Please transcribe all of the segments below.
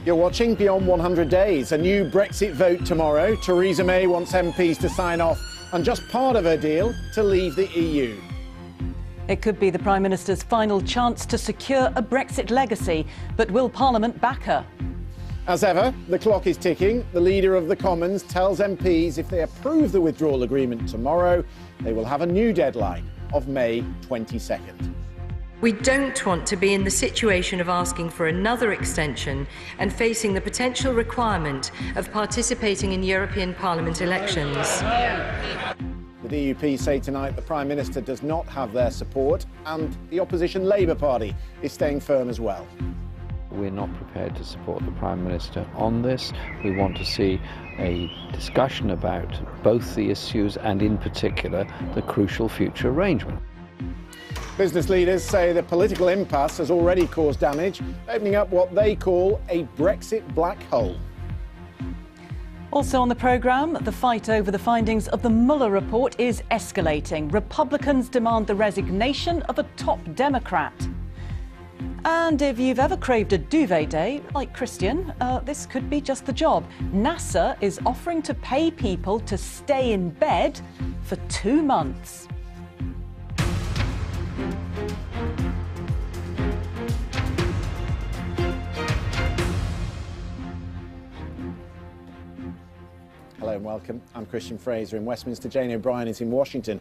You're watching Beyond 100 Days. A new Brexit vote tomorrow. Theresa May wants MPs to sign off on just part of her deal to leave the EU. It could be the Prime Minister's final chance to secure a Brexit legacy, but will Parliament back her? As ever, the clock is ticking. The Leader of the Commons tells MPs if they approve the withdrawal agreement tomorrow, they will have a new deadline of May 22nd. We don't want to be in the situation of asking for another extension and facing the potential requirement of participating in European Parliament elections. The DUP say tonight the Prime Minister does not have their support, and the opposition Labour Party is staying firm as well. We're not prepared to support the Prime Minister on this. We want to see a discussion about both the issues and, in particular, the crucial future arrangement. Business leaders say the political impasse has already caused damage, opening up what they call a Brexit black hole. Also on the programme, the fight over the findings of the Mueller report is escalating. Republicans demand the resignation of a top Democrat. And if you've ever craved a duvet day, like Christian, this could be just the job. NASA is offering to pay people to stay in bed for 2 months. Hello and welcome. I'm Christian Fraser in Westminster. Jane O'Brien is in Washington.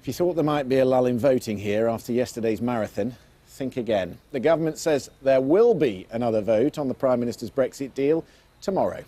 If you thought there might be a lull in voting here after yesterday's marathon, think again. The government says there will be another vote on the Prime Minister's Brexit deal tomorrow.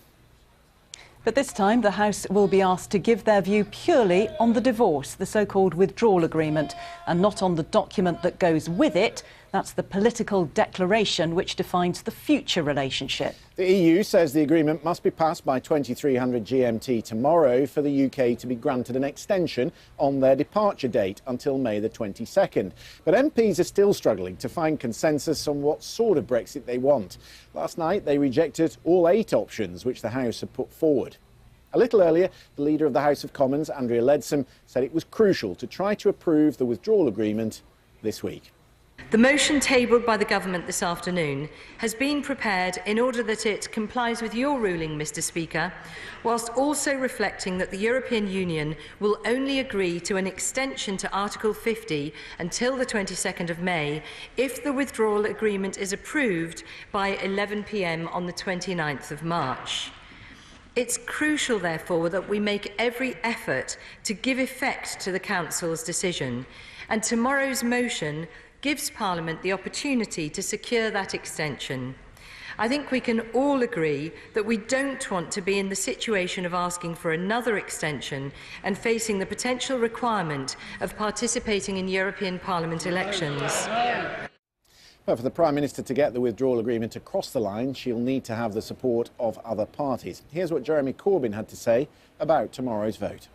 But this time the House will be asked to give their view purely on the divorce, the so-called withdrawal agreement, and not on the document that goes with it. That's the political declaration which defines the future relationship. The EU says the agreement must be passed by 2300 GMT tomorrow for the UK to be granted an extension on their departure date until May the 22nd. But MPs are still struggling to find consensus on what sort of Brexit they want. Last night they rejected all 8 options which the House had put forward. A little earlier, the Leader of the House of Commons, Andrea Leadsom, said it was crucial to try to approve the withdrawal agreement this week. The motion tabled by the government this afternoon has been prepared in order that it complies with your ruling, Mr. Speaker, whilst also reflecting that the European Union will only agree to an extension to Article 50 until the 22nd of May if the withdrawal agreement is approved by 11 p.m. on the 29th of March. It's crucial, therefore, that we make every effort to give effect to the Council's decision, and tomorrow's motion gives Parliament the opportunity to secure that extension. I think we can all agree that we don't want to be in the situation of asking for another extension and facing the potential requirement of participating in European Parliament elections. But for the Prime Minister to get the withdrawal agreement across the line, she'll need to have the support of other parties. Here's what Jeremy Corbyn had to say about tomorrow's vote.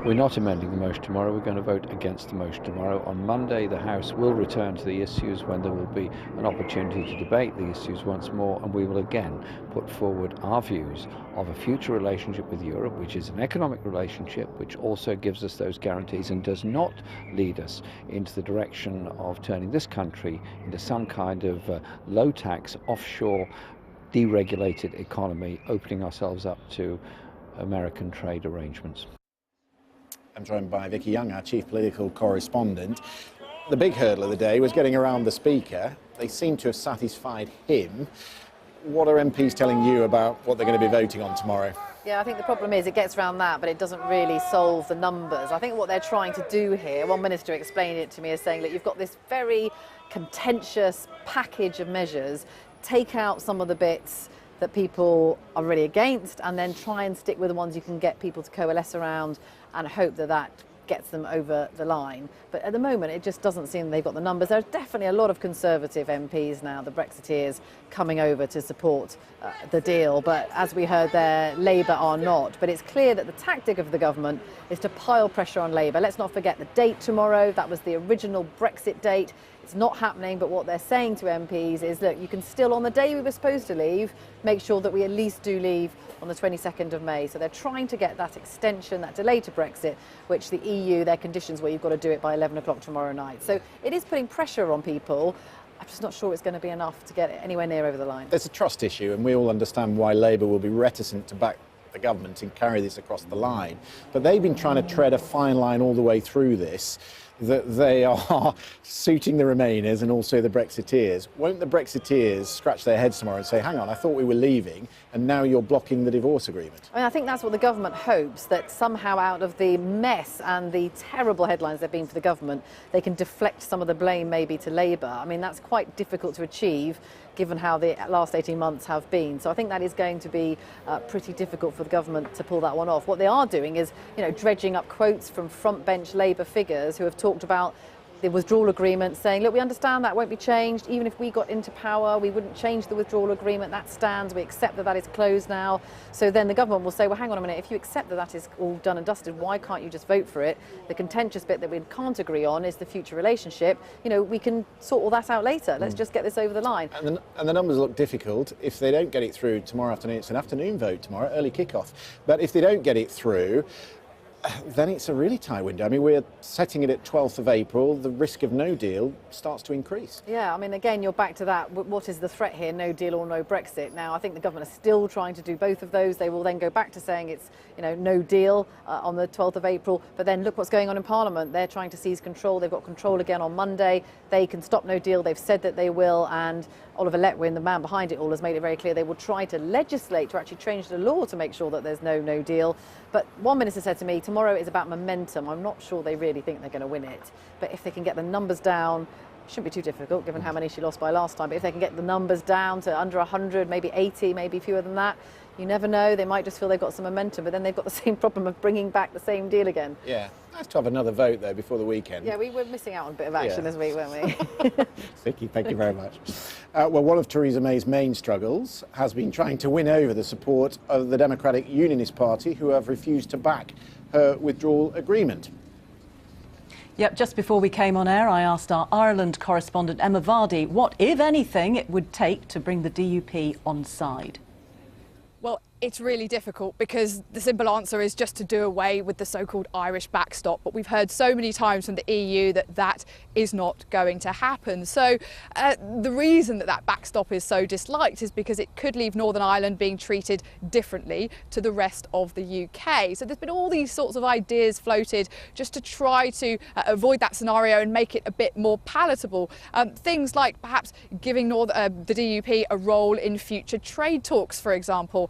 We're not amending the motion tomorrow. We're going to vote against the motion tomorrow. On Monday, the House will return to the issues when there will be an opportunity to debate the issues once more, and we will again put forward our views of a future relationship with Europe, which is an economic relationship, which also gives us those guarantees and does not lead us into the direction of turning this country into some kind of low-tax, offshore, deregulated economy, opening ourselves up to American trade arrangements. I'm joined by Vicky Young, our chief political correspondent. The big hurdle of the day was getting around the Speaker. They seem to have satisfied him. What are MPs telling you about what they're going to be voting on tomorrow? Yeah, I think the problem is it gets around that, but it doesn't really solve the numbers. I think what they're trying to do here, one minister explained it to me as saying, look, you've got this very contentious package of measures, take out some of the bits that people are really against and then try and stick with the ones you can get people to coalesce around and hope that that gets them over the line. But at the moment, it just doesn't seem they've got the numbers. There's definitely a lot of Conservative MPs now, the Brexiteers, coming over to support the deal. But as we heard there, Labour are not. But it's clear that the tactic of the government is to pile pressure on Labour. Let's not forget the date tomorrow. That was the original Brexit date. It's not happening, but what they're saying to MPs is, look, you can still, on the day we were supposed to leave, make sure that we at least do leave on the 22nd of May. So they're trying to get that extension, that delay to Brexit, which the EU, their conditions where you've got to do it by 11 o'clock tomorrow night. So it is putting pressure on people. I'm just not sure it's going to be enough to get it anywhere near over the line. There's a trust issue, and we all understand why Labour will be reticent to back the government and carry this across the line. But they've been trying to tread a fine line all the way through this, that they are suiting the Remainers and also the Brexiteers. Won't the Brexiteers scratch their heads tomorrow and say, hang on, I thought we were leaving and now you're blocking the divorce agreement? I mean, I think that's what the government hopes, that somehow out of the mess and the terrible headlines there have been for the government, they can deflect some of the blame maybe to Labour. I mean, that's quite difficult to achieve given how the last 18 months have been. So I think that is going to be pretty difficult for the government to pull that one off. What they are doing is, dredging up quotes from front bench Labour figures who have talked about the withdrawal agreement, saying, look, we understand that won't be changed. Even if we got into power, we wouldn't change the withdrawal agreement. That stands. We accept that that is closed now. So then the government will say, well, hang on a minute. If you accept that that is all done and dusted, why can't you just vote for it? The contentious bit that we can't agree on is the future relationship. We can sort all that out later. Let's just get this over the line. And the numbers look difficult. If they don't get it through tomorrow afternoon, it's an afternoon vote tomorrow, early kick-off. But if they don't get it through, then it's a really tight window. I mean, we're setting it at 12th of April. The risk of no deal starts to increase. Yeah, I mean, again, you're back to that. What is the threat here? No deal or no Brexit. Now, I think the government are still trying to do both of those. They will then go back to saying it's, no deal on the 12th of April. But then look what's going on in Parliament. They're trying to seize control. They've got control again on Monday. They can stop no deal. They've said that they will. And Oliver Letwin, the man behind it all, has made it very clear they will try to legislate to actually change the law to make sure that there's no deal. But one minister said to me, tomorrow is about momentum. I'm not sure they really think they're going to win it. But if they can get the numbers down, it shouldn't be too difficult given how many she lost by last time. But if they can get the numbers down to under 100, maybe 80, maybe fewer than that, you never know. They might just feel they've got some momentum, but then they've got the same problem of bringing back the same deal again. Yeah, nice to have another vote, though, before the weekend. Yeah, we were missing out on a bit of action this week, weren't we? Vicky, thank you very much. Well, one of Theresa May's main struggles has been trying to win over the support of the Democratic Unionist Party, who have refused to back her withdrawal agreement. Yep, just before we came on air, I asked our Ireland correspondent Emma Vardy what, if anything, it would take to bring the DUP on side. Well, it's really difficult because the simple answer is just to do away with the so-called Irish backstop. But we've heard so many times from the EU that that is not going to happen. So the reason that that backstop is so disliked is because it could leave Northern Ireland being treated differently to the rest of the UK. So there's been all these sorts of ideas floated just to try to avoid that scenario and make it a bit more palatable. Things like perhaps giving the DUP a role in future trade talks, for example.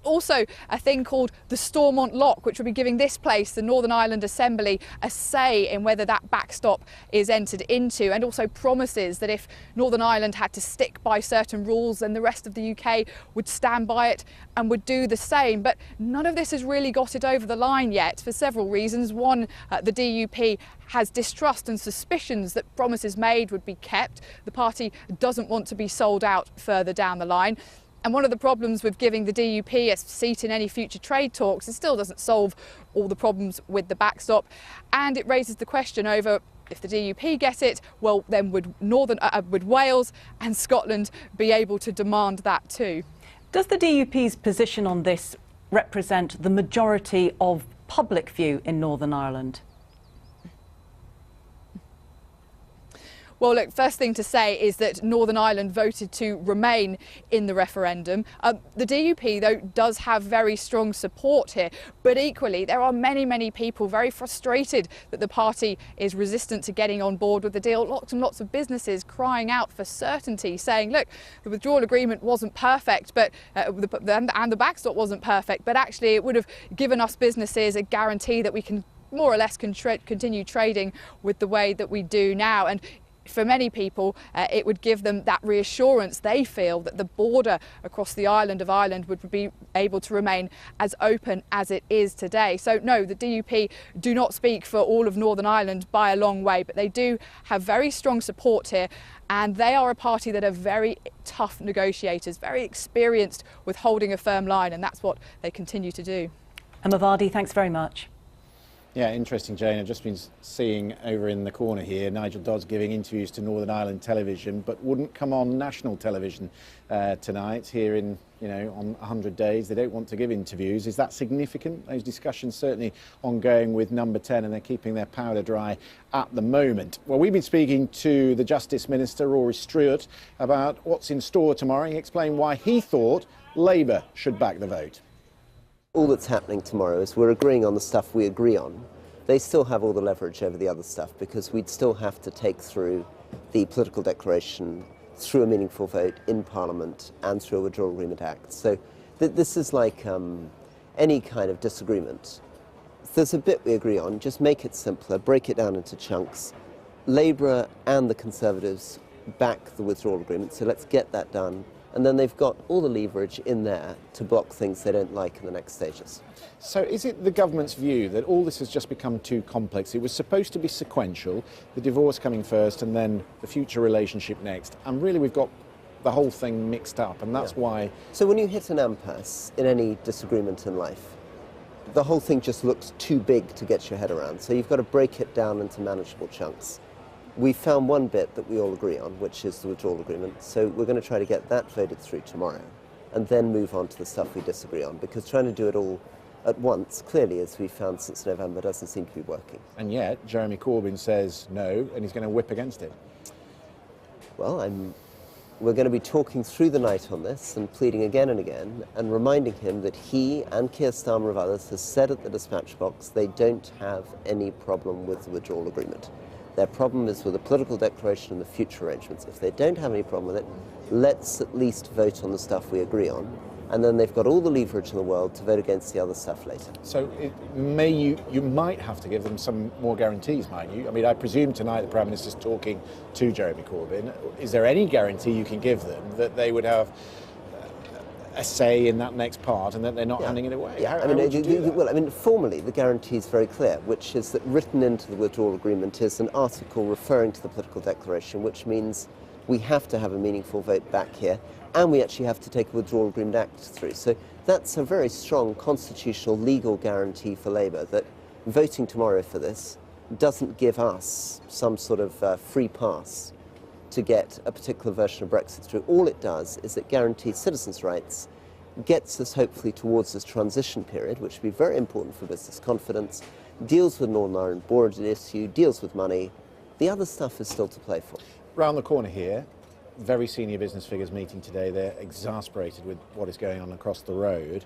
Also a thing called the Stormont Lock, which will be giving this place, the Northern Ireland Assembly, a say in whether that backstop is entered into, and also promises that if Northern Ireland had to stick by certain rules, then the rest of the UK would stand by it and would do the same. But none of this has really got it over the line yet for several reasons. One, the DUP has distrust and suspicions that promises made would be kept. The party doesn't want to be sold out further down the line. And one of the problems with giving the DUP a seat in any future trade talks, it still doesn't solve all the problems with the backstop. And it raises the question over, if the DUP get it, well, then would Wales and Scotland be able to demand that too? Does the DUP's position on this represent the majority of public view in Northern Ireland? Well, look, first thing to say is that Northern Ireland voted to remain in the referendum. The DUP, though, does have very strong support here. But equally, there are many, many people very frustrated that the party is resistant to getting on board with the deal. Lots and lots of businesses crying out for certainty, saying, look, the withdrawal agreement wasn't perfect, but and the backstop wasn't perfect, but actually it would have given us businesses a guarantee that we can more or less continue trading with the way that we do now. And for many people, it would give them that reassurance. They feel that the border across the island of Ireland would be able to remain as open as it is today. So no, the DUP do not speak for all of Northern Ireland by a long way, but they do have very strong support here. And they are a party that are very tough negotiators, very experienced with holding a firm line, and that's what they continue to do. Emma Vardy, thanks very much. Yeah, interesting, Jane. I've just been seeing over in the corner here Nigel Dodds giving interviews to Northern Ireland television, but wouldn't come on national television tonight here in, on 100 days. They don't want to give interviews. Is that significant? Those discussions certainly ongoing with Number 10, and they're keeping their powder dry at the moment. Well, we've been speaking to the Justice Minister, Rory Stewart, about what's in store tomorrow. He explained why he thought Labour should back the vote. All that's happening tomorrow is we're agreeing on the stuff we agree on. They still have all the leverage over the other stuff because we'd still have to take through the political declaration, through a meaningful vote in Parliament and through a Withdrawal Agreement Act. So this is like any kind of disagreement. If there's a bit we agree on, just make it simpler, break it down into chunks. Labour and the Conservatives back the Withdrawal Agreement, so let's get that done. And then they've got all the leverage in there to block things they don't like in the next stages. So is it the government's view that all this has just become too complex? It was supposed to be sequential, the divorce coming first and then the future relationship next. And really we've got the whole thing mixed up, and that's why... So when you hit an impasse in any disagreement in life, the whole thing just looks too big to get your head around. So you've got to break it down into manageable chunks. We found one bit that we all agree on, which is the withdrawal agreement. So we're going to try to get that voted through tomorrow and then move on to the stuff we disagree on, because trying to do it all at once, clearly, as we found since November, doesn't seem to be working. And yet, Jeremy Corbyn says no, and he's going to whip against it. Well, we're going to be talking through the night on this and pleading again and again and reminding him that he and Keir Starmer of others has said at the dispatch box they don't have any problem with the withdrawal agreement. Their problem is with the political declaration and the future arrangements. If they don't have any problem with it, let's at least vote on the stuff we agree on, and then they've got all the leverage in the world to vote against the other stuff later. So you might have to give them some more guarantees, might you? I mean, I presume tonight the Prime Minister's talking to Jeremy Corbyn. Is there any guarantee you can give them that they would have a say in that next part and that they're not handing it away? Yeah, Well, formally the guarantee is very clear, which is that written into the withdrawal agreement is an article referring to the political declaration, which means we have to have a meaningful vote back here, and we actually have to take a withdrawal agreement act through. So that's a very strong constitutional legal guarantee for Labour that voting tomorrow for this doesn't give us some sort of free pass to get a particular version of Brexit through. All it does is it guarantees citizens' rights, gets us hopefully towards this transition period, which would be very important for business confidence, deals with Northern Ireland border issue, deals with money. The other stuff is still to play for. Round the corner here, very senior business figures meeting today. They're exasperated with what is going on across the road.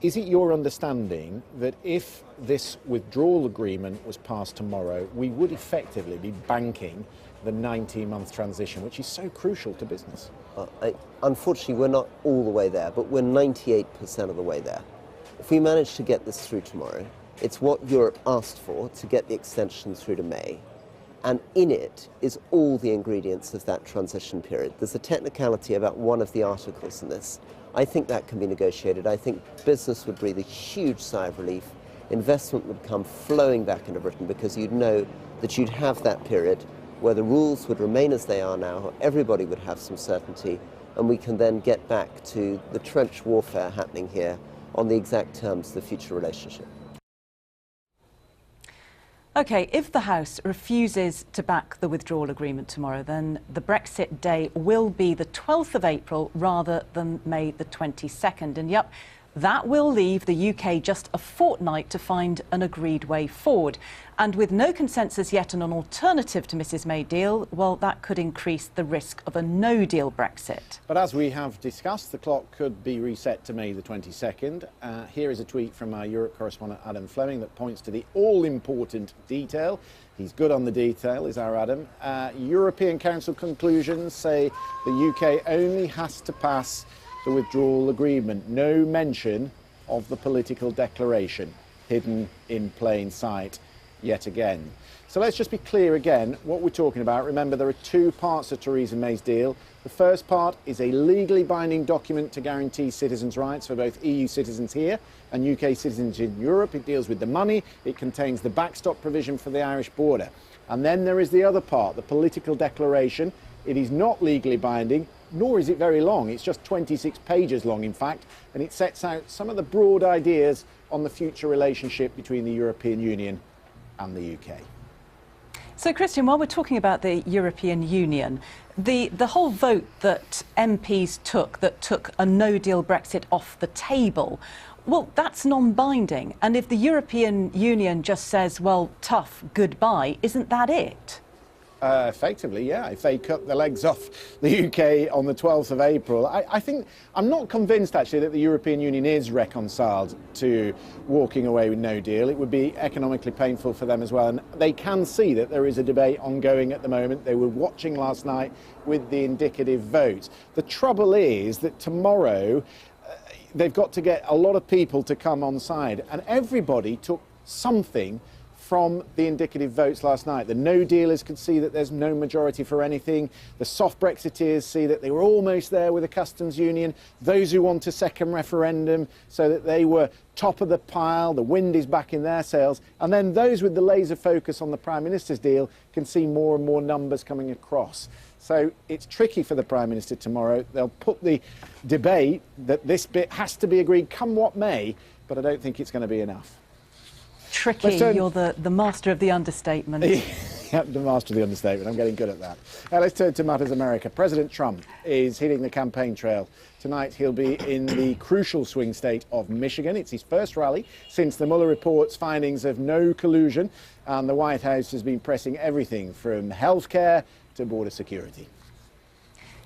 Is it your understanding that if this withdrawal agreement was passed tomorrow, we would effectively be banking the 19-month transition, which is so crucial to business? Unfortunately, we're not all the way there, but we're 98% of the way there. If we manage to get this through tomorrow, it's what Europe asked for to get the extension through to May. And in it is all the ingredients of that transition period. There's a technicality about one of the articles in this. I think that can be negotiated. I think business would breathe a huge sigh of relief. Investment would come flowing back into Britain because you'd know that you'd have that period where the rules would remain as they are now, everybody would have some certainty, and we can then get back to the trench warfare happening here on the exact terms of the future relationship. OK, if the House refuses to back the withdrawal agreement tomorrow, then the Brexit day will be the 12th of April rather than May the 22nd. And yep, that will leave the UK just a fortnight to find an agreed way forward. And with no consensus yet on an alternative to Mrs May deal, well, that could increase the risk of a no-deal Brexit. But as we have discussed, the clock could be reset to May the 22nd. Here is a tweet from our Europe correspondent Adam Fleming that points to the all-important detail. He's good on the detail, is our Adam. European Council conclusions say the UK only has to pass the withdrawal agreement. No mention of the political declaration, hidden in plain sight yet again. So let's just be clear again what we're talking about. Remember, there are two parts of Theresa May's deal. The first part is a legally binding document to guarantee citizens' rights for both EU citizens here and UK citizens in Europe. It deals with the money. It contains the backstop provision for the Irish border. And then there is the other part, the political declaration. It is not legally binding, nor is it very long. It's just 26 pages long, in fact, and it sets out some of the broad ideas on the future relationship between the European Union and the UK. So, Christian, while we're talking about the European Union, the whole vote that MPs took a no-deal Brexit off the table, well, that's non-binding. And if the European Union just says, well, tough, goodbye, isn't that it? Effectively, yeah. If they cut the legs off the UK on the 12th of April, I think, I'm not convinced actually that the European Union is reconciled to walking away with no deal. It would be economically painful for them as well. And they can see that there is a debate ongoing at the moment. They were watching last night with the indicative vote. The trouble is that tomorrow they've got to get a lot of people to come on side, and everybody took something from the indicative votes last night. The no dealers could see that there's no majority for anything. The soft Brexiteers see that they were almost there with a customs union. Those who want a second referendum, so that they were top of the pile, the wind is back in their sails. And then those with the laser focus on the Prime Minister's deal can see more and more numbers coming across. So it's tricky for the Prime Minister tomorrow. They'll put the debate that this bit has to be agreed come what may, but I don't think it's going to be enough. Tricky, you're the master of the understatement. Yeah, the master of the understatement. I'm getting good at that. Let's turn to matters America. President Trump is hitting the campaign trail. Tonight he'll be in the crucial swing state of Michigan. It's his first rally since the Mueller report's findings of no collusion, and the White House has been pressing everything from healthcare to border security.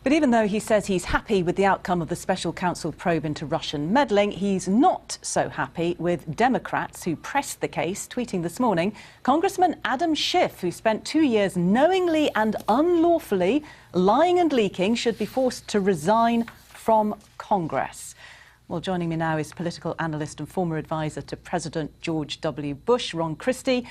But even though he says he's happy with the outcome of the special counsel probe into Russian meddling, he's not so happy with Democrats who pressed the case, tweeting this morning, Congressman Adam Schiff, who spent 2 years knowingly and unlawfully lying and leaking, should be forced to resign from Congress. Well, joining me now is political analyst and former advisor to President George W. Bush, Ron Christie.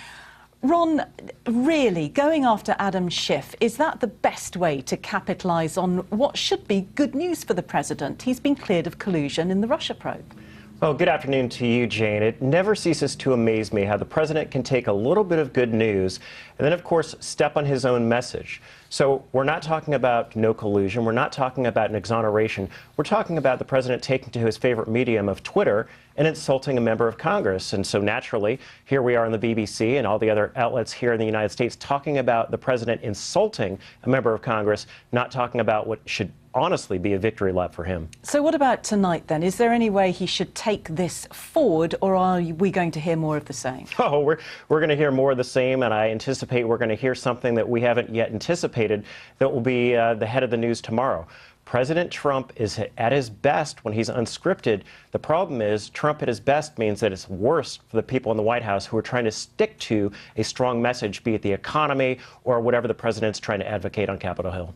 Ron, really, going after Adam Schiff, is that the best way to capitalise on what should be good news for the president? He's been cleared of collusion in the Russia probe. Well, good afternoon to you, Jane. It never ceases to amaze me how the president can take a little bit of good news and then, of course, step on his own message. So we're not talking about no collusion. We're not talking about an exoneration. We're talking about the president taking to his favorite medium of Twitter and insulting a member of Congress. And so naturally, here we are on the BBC and all the other outlets here in the United States talking about the president insulting a member of Congress, not talking about what should honestly be a victory lap for him. So what about tonight then? Is there any way he should take this forward, or are we going to hear more of the same? Oh, we're going to hear more of the same, and I anticipate we're going to hear something that we haven't yet anticipated that will be the head of the news tomorrow. President Trump is at his best when he's unscripted. The problem is Trump at his best means that it's worse for the people in the White House who are trying to stick to a strong message, be it the economy or whatever the president's trying to advocate on Capitol Hill.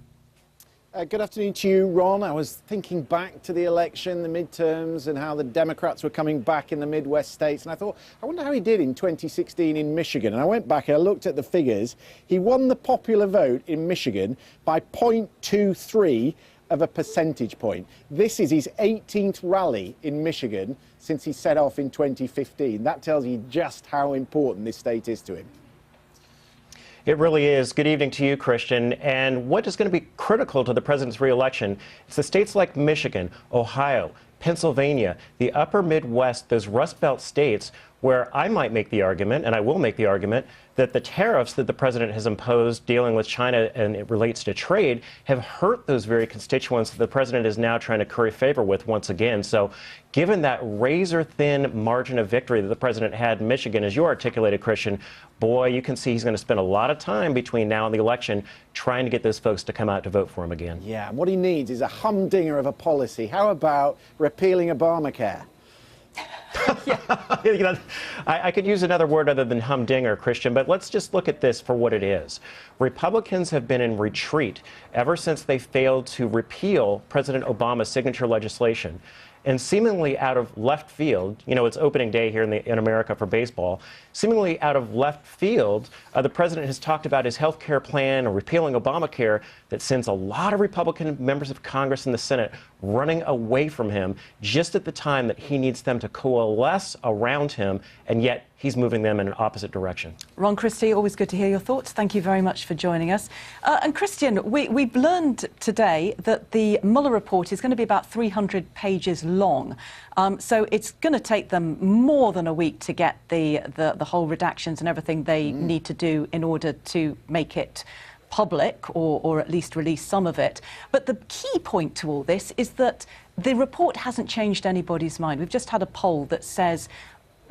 Good afternoon to you, Ron. I was thinking back to the election, the midterms, and how the Democrats were coming back in the Midwest states. And I thought, I wonder how he did in 2016 in Michigan. And I went back and I looked at the figures. He won the popular vote in Michigan by 0.23 of a percentage point. This is his 18th rally in Michigan since he set off in 2015. That tells you just how important this state is to him. It really is. Good evening to you, Christian. And what is going to be critical to the president's reelection is the states like Michigan, Ohio, Pennsylvania, the upper Midwest, those Rust Belt states where I might make the argument, and I will make the argument, that the tariffs that the president has imposed dealing with China and it relates to trade have hurt those very constituents that the president is now trying to curry favor with once again. So given that razor-thin margin of victory that the president had in Michigan, as you articulated, Christian, boy, you can see he's going to spend a lot of time between now and the election trying to get those folks to come out to vote for him again. Yeah, what he needs is a humdinger of a policy. How about repealing Obamacare? You know, I could use another word other than humdinger, Christian, but let's just look at this for what it is. Republicans have been in retreat ever since they failed to repeal President Obama's signature legislation. And seemingly out of left field, you know, it's opening day here in America for baseball, seemingly out of left field, the president has talked about his health care plan or repealing Obamacare that sends a lot of Republican members of Congress and the Senate running away from him just at the time that he needs them to coalesce around him, and yet he's moving them in an opposite direction. Ron Christie, always good to hear your thoughts. Thank you very much for joining us. And Christian, we've learned today that the Mueller report is going to be about 300 pages long. So it's going to take them more than a week to get the whole redactions and everything they need to do in order to make it public, or at least release some of it. But the key point to all this is that the report hasn't changed anybody's mind. We've just had a poll that says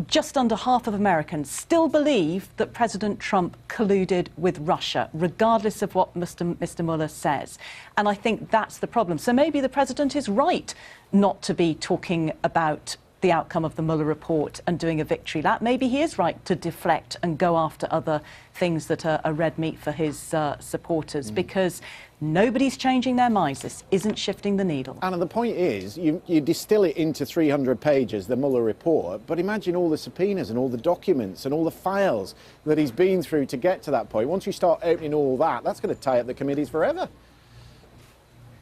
just under half of Americans still believe that President Trump colluded with Russia, regardless of what Mr. Mueller says. And I think that's the problem. So maybe the president is right not to be talking about the outcome of the Mueller report and doing a victory lap. Maybe he is right to deflect and go after other things that are red meat for his supporters, because nobody's changing their minds. This isn't shifting the needle. And the point is, you distill it into 300 pages, the Mueller report, but imagine all the subpoenas and all the documents and all the files that he's been through to get to that point. Once you start opening all that, that's going to tie up the committees forever.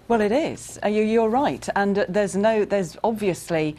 Well, it is. You're right. And there's obviously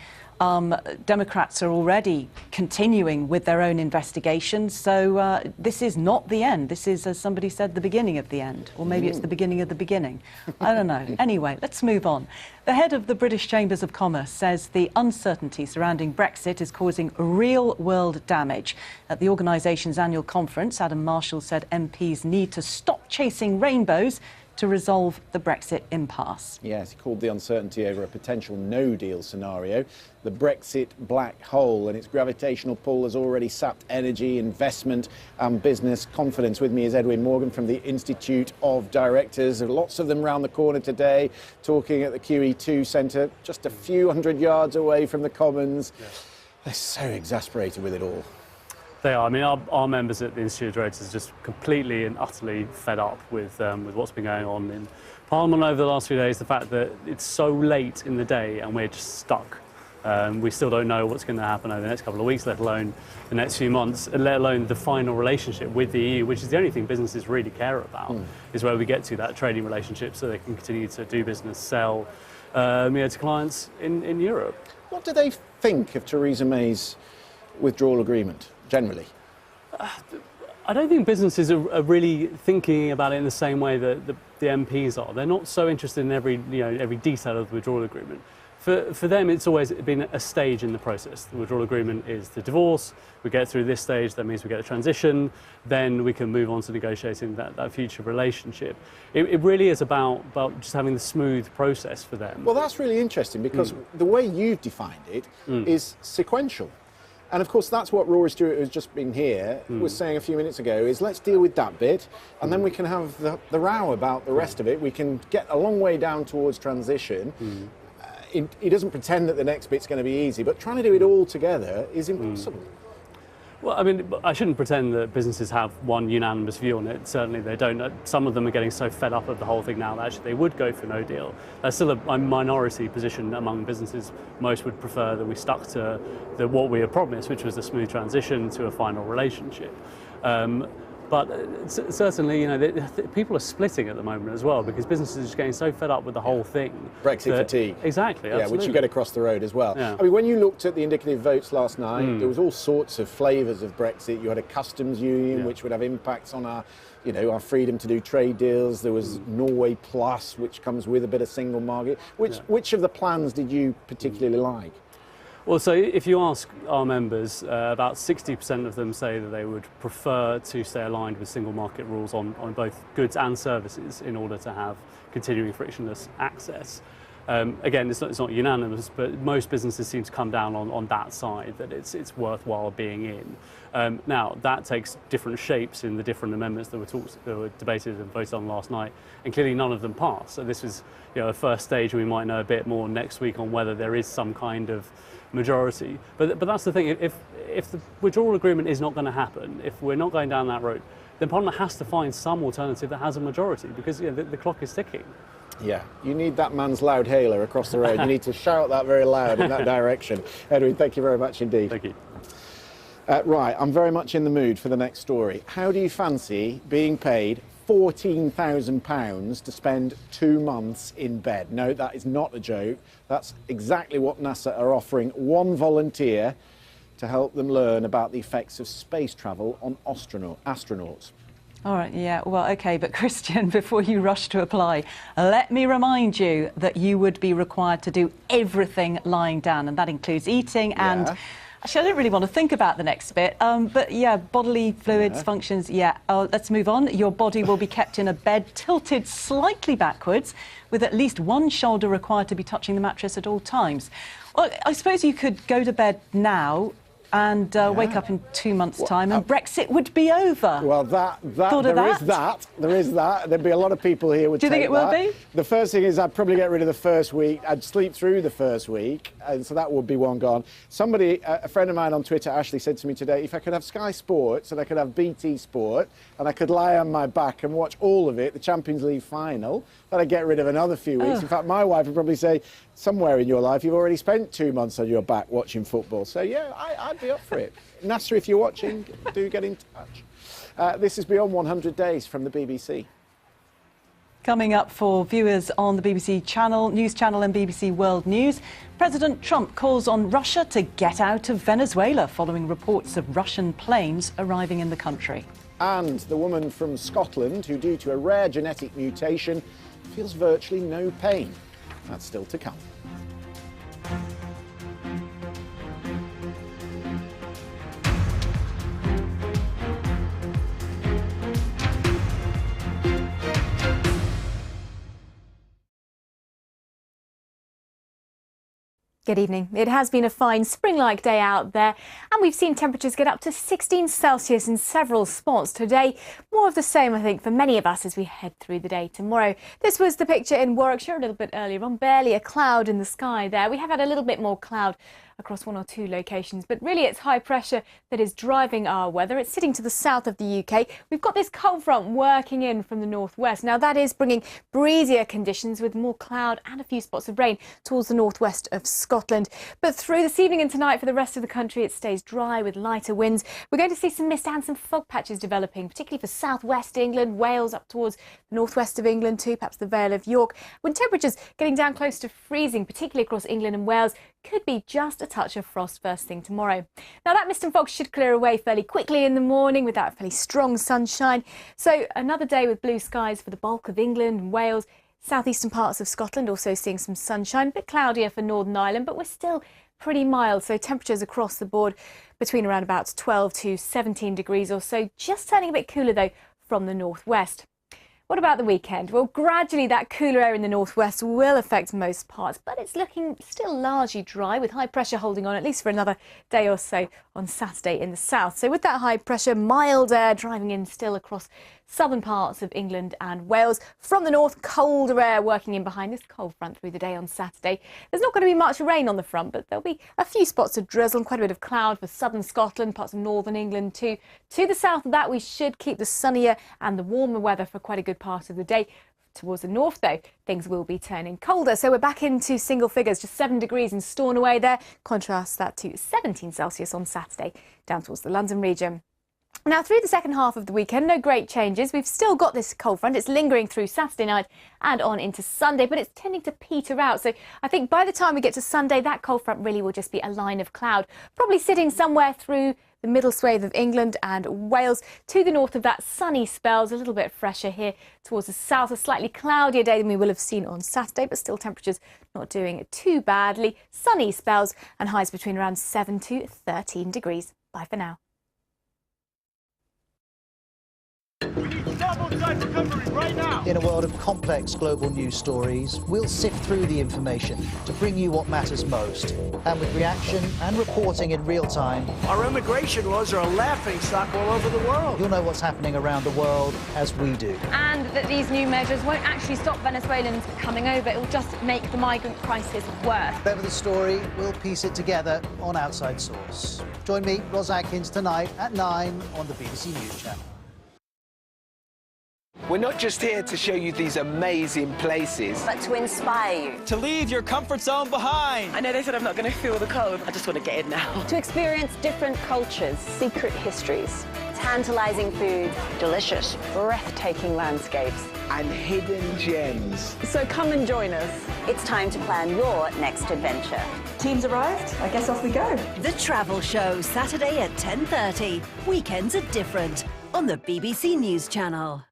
Democrats are already continuing with their own investigations, so this is not the end. This is, as somebody said, the beginning of the end. Or maybe it's the beginning of the beginning. I don't know. Anyway, let's move on. The head of the British Chambers of Commerce says the uncertainty surrounding Brexit is causing real-world damage. At the organisation's annual conference, Adam Marshall said MPs need to stop chasing rainbows to resolve the Brexit impasse. Yes, he called the uncertainty over a potential no-deal scenario the Brexit black hole, and its gravitational pull has already sapped energy, investment and business confidence. With me is Edwin Morgan from the Institute of Directors. There are lots of them round the corner today, talking at the QE2 Centre, just a few hundred yards away from the Commons. Yes. They're so exasperated with it all. They are. I mean, our members at the Institute of Directors are just completely and utterly fed up with what's been going on in Parliament over the last few days. The fact that it's so late in the day and we're just stuck. We still don't know what's going to happen over the next couple of weeks, let alone the next few months, let alone the final relationship with the EU, which is the only thing businesses really care about, is where we get to that trading relationship so they can continue to do business, sell to clients in Europe. What do they think of Theresa May's withdrawal agreement, generally? I don't think businesses are really thinking about it in the same way that the MPs are. They're not so interested in every detail of the withdrawal agreement. For them, it's always been a stage in the process. The withdrawal agreement is the divorce. We get through this stage, that means we get a transition. Then we can move on to negotiating that future relationship. It really is about just having the smooth process for them. Well, that's really interesting, because the way you've defined it is sequential. And of course, that's what Rory Stewart, who's just been here, was saying a few minutes ago, is let's deal with that bit, and then we can have the row about the rest of it. We can get a long way down towards transition. He doesn't pretend that the next bit's going to be easy, but trying to do it all together is impossible. Well, I mean, I shouldn't pretend that businesses have one unanimous view on it. Certainly they don't. Some of them are getting so fed up of the whole thing now that actually they would go for no deal. That's still a minority position among businesses. Most would prefer that we stuck to what we had promised, which was a smooth transition to a final relationship. But certainly, people are splitting at the moment as well, because businesses are just getting so fed up with the whole thing. Brexit fatigue. Exactly, yeah, absolutely. Which you get across the road as well. Yeah. I mean, when you looked at the indicative votes last night, there was all sorts of flavours of Brexit. You had a customs union, which would have impacts on our freedom to do trade deals. There was Norway Plus, which comes with a bit of single market. Which of the plans did you particularly like? Well, so if you ask our members, about 60% of them say that they would prefer to stay aligned with single market rules on both goods and services in order to have continuing frictionless access. Again, it's not unanimous, but most businesses seem to come down on that side, that it's worthwhile being in. Now, that takes different shapes in the different amendments that were debated and voted on last night, and clearly none of them passed. So this was a first stage, and we might know a bit more next week on whether there is some kind of majority. But that's the thing, if the withdrawal agreement is not going to happen, if we're not going down that road, then Parliament has to find some alternative that has a majority, because the clock is ticking. Yeah, you need that man's loud hailer across the road. You need to shout that very loud in that direction. Edwin, thank you very much indeed. Thank you. Right, I'm very much in the mood for the next story. How do you fancy being paid £14,000 to spend 2 months in bed? No, that is not a joke. That's exactly what NASA are offering one volunteer to help them learn about the effects of space travel on astronauts. All right, yeah, well, OK, but Christian, before you rush to apply, let me remind you that you would be required to do everything lying down, and that includes eating and... Actually, I don't really want to think about the next bit, but yeah, bodily fluids, functions, let's move on. Your body will be kept in a bed tilted slightly backwards, with at least one shoulder required to be touching the mattress at all times. Well, I suppose you could go to bed now and wake up in 2 months' time, and Brexit would be over. Well, there is that. There'd be a lot of people here would. Do you think it will be? The first thing is I'd probably get rid of the first week. I'd sleep through the first week, and so that would be one gone. Somebody, a friend of mine on Twitter, Ashley, said to me today, if I could have Sky Sports and I could have BT Sport and I could lie on my back and watch all of it, the Champions League final, then I'd get rid of another few weeks. In fact, my wife would probably say, somewhere in your life you've already spent 2 months on your back watching football. So yeah, I'd be up for it. Nasser, if you're watching, do get in touch. This is Beyond 100 Days from the BBC. Coming up for viewers on the BBC News Channel and BBC World News, President Trump calls on Russia to get out of Venezuela following reports of Russian planes arriving in the country. And the woman from Scotland who, due to a rare genetic mutation, feels virtually no pain. That's still to come. Good evening. It has been a fine spring-like day out there, and we've seen temperatures get up to 16 Celsius in several spots today. More of the same, I think, for many of us as we head through the day tomorrow. This was the picture in Warwickshire a little bit earlier on. Barely a cloud in the sky there. We have had a little bit more cloud across one or two locations, but really it's high pressure that is driving our weather. It's sitting to the south of the UK. We've got this cold front working in from the northwest. Now that is bringing breezier conditions with more cloud and a few spots of rain towards the northwest of Scotland. But through this evening and tonight for the rest of the country, it stays dry with lighter winds. We're going to see some mist and some fog patches developing, particularly for southwest England, Wales, up towards the northwest of England too, perhaps the Vale of York. When temperatures getting down close to freezing, particularly across England and Wales, could be just a touch of frost first thing tomorrow. Now that mist and fog should clear away fairly quickly in the morning with that fairly strong sunshine. So another day with blue skies for the bulk of England and Wales. Southeastern parts of Scotland also seeing some sunshine, a bit cloudier for Northern Ireland, but we're still pretty mild. So temperatures across the board between around about 12 to 17 degrees or so, just turning a bit cooler though from the northwest. What about the weekend? Well, gradually that cooler air in the northwest will affect most parts, but it's looking still largely dry with high pressure holding on at least for another day or so on Saturday in the south. So with that high pressure, mild air driving in still across southern parts of England and Wales. From the north, colder air working in behind this cold front through the day on Saturday. There's not going to be much rain on the front, but there'll be a few spots of drizzle and quite a bit of cloud for southern Scotland, parts of northern England too. To the south of that, we should keep the sunnier and the warmer weather for quite a good part of the day. Towards the north, though, things will be turning colder. So we're back into single figures, just 7 degrees in Stornoway there. Contrast that to 17 Celsius on Saturday down towards the London region. Now, through the second half of the weekend, no great changes. We've still got this cold front. It's lingering through Saturday night and on into Sunday, but it's tending to peter out. So I think by the time we get to Sunday, that cold front really will just be a line of cloud, probably sitting somewhere through the middle swathe of England and Wales. To the north of that, sunny spells, a little bit fresher here towards the south. A slightly cloudier day than we will have seen on Saturday, but still temperatures not doing too badly. Sunny spells and highs between around 7 to 13 degrees. Bye for now. In a world of complex global news stories, we'll sift through the information to bring you what matters most. And with reaction and reporting in real time, our immigration laws are a laughingstock all over the world. You'll know what's happening around the world as we do. And that these new measures won't actually stop Venezuelans coming over, it will just make the migrant crisis worse. Whatever the story, we'll piece it together on Outside Source. Join me, Ros Atkins, tonight at 9 on the BBC News Channel. We're not just here to show you these amazing places, but to inspire you. To leave your comfort zone behind. I know they said I'm not going to feel the cold. I just want to get in now. To experience different cultures, secret histories. tantalizing foods, delicious, breathtaking landscapes, and hidden gems. So come and join us. It's time to plan your next adventure. Team's arrived. I guess off we go. The Travel Show, Saturday at 10:30. Weekends are different on the BBC News Channel.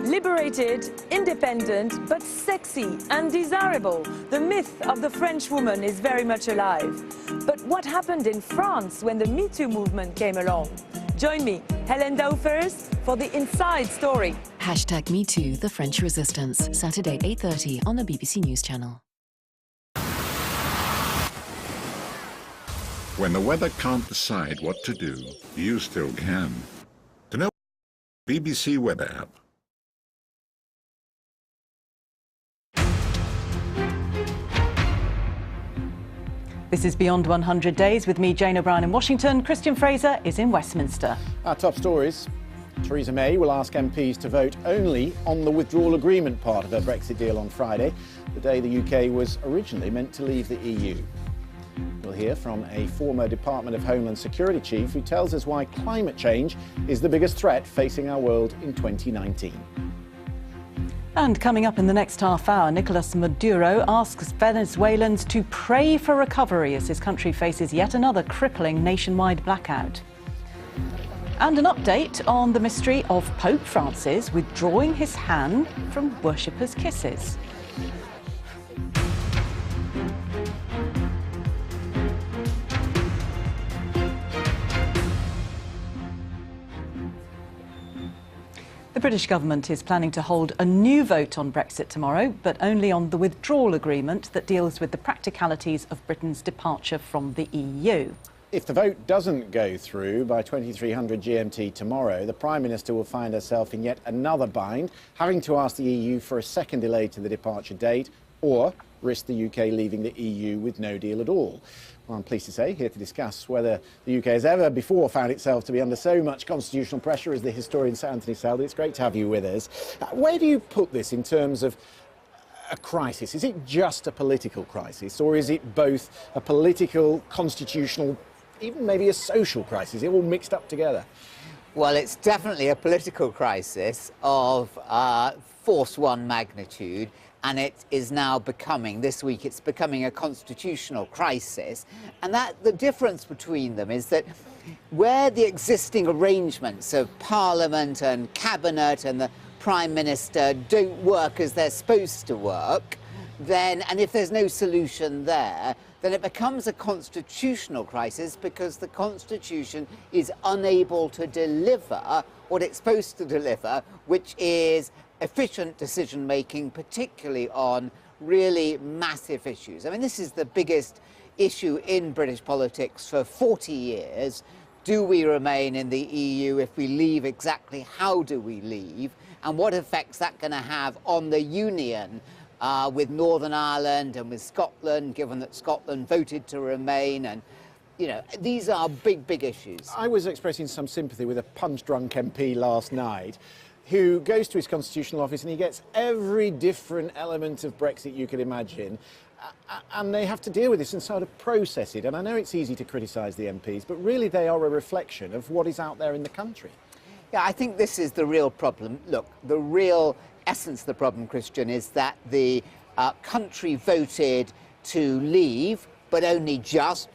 Liberated, independent, but sexy and desirable. The myth of the French woman is very much alive. But what happened in France when the Me Too movement came along? Join me, Helen Daufers, for the inside story. Hashtag Me Too, the French Resistance, Saturday 8:30 on the BBC News Channel. When the weather can't decide what to do, you still can. To know BBC Weather app. This is Beyond 100 Days with me, Jane O'Brien in Washington. Christian Fraser is in Westminster. Our top stories. Theresa May will ask MPs to vote only on the withdrawal agreement part of her Brexit deal on Friday, the day the UK was originally meant to leave the EU. We'll hear from a former Department of Homeland Security chief who tells us why climate change is the biggest threat facing our world in 2019. And coming up in the next half hour, Nicolas Maduro asks Venezuelans to pray for recovery as his country faces yet another crippling nationwide blackout. And an update on the mystery of Pope Francis withdrawing his hand from worshippers' kisses. The British government is planning to hold a new vote on Brexit tomorrow, but only on the withdrawal agreement that deals with the practicalities of Britain's departure from the EU. If the vote doesn't go through by 2300 GMT tomorrow, the Prime Minister will find herself in yet another bind, having to ask the EU for a second delay to the departure date or risk the UK leaving the EU with no deal at all. Well, I'm pleased to say, here to discuss whether the UK has ever before found itself to be under so much constitutional pressure is the historian Sir Anthony Selden. It's great to have you with us. Where do you put this in terms of a crisis? Is it just a political crisis, or is it both a political, constitutional, even maybe a social crisis? Is it all mixed up together? Well, it's definitely a political crisis of force one magnitude. And it is now becoming, this week, it's becoming a constitutional crisis. And that the difference between them is that where the existing arrangements of Parliament and Cabinet and the Prime Minister don't work as they're supposed to work, then, and if there's no solution there, then it becomes a constitutional crisis because the Constitution is unable to deliver what it's supposed to deliver, which is efficient decision-making, particularly on really massive issues. I mean, this is the biggest issue in British politics for 40 years. Do we remain in the EU? If we leave, exactly how do we leave? And what effect's that going to have on the Union with Northern Ireland and with Scotland, given that Scotland voted to remain? And, you know, these are big, big issues. I was expressing some sympathy with a punch-drunk MP last night who goes to his constitutional office and he gets every different element of Brexit you could imagine, and they have to deal with this and sort of process it. And I know it's easy to criticise the MPs, but really they are a reflection of what is out there in the country. Yeah, I think this is the real problem. Look, the real essence of the problem, Christian, is that the country voted to leave, but only just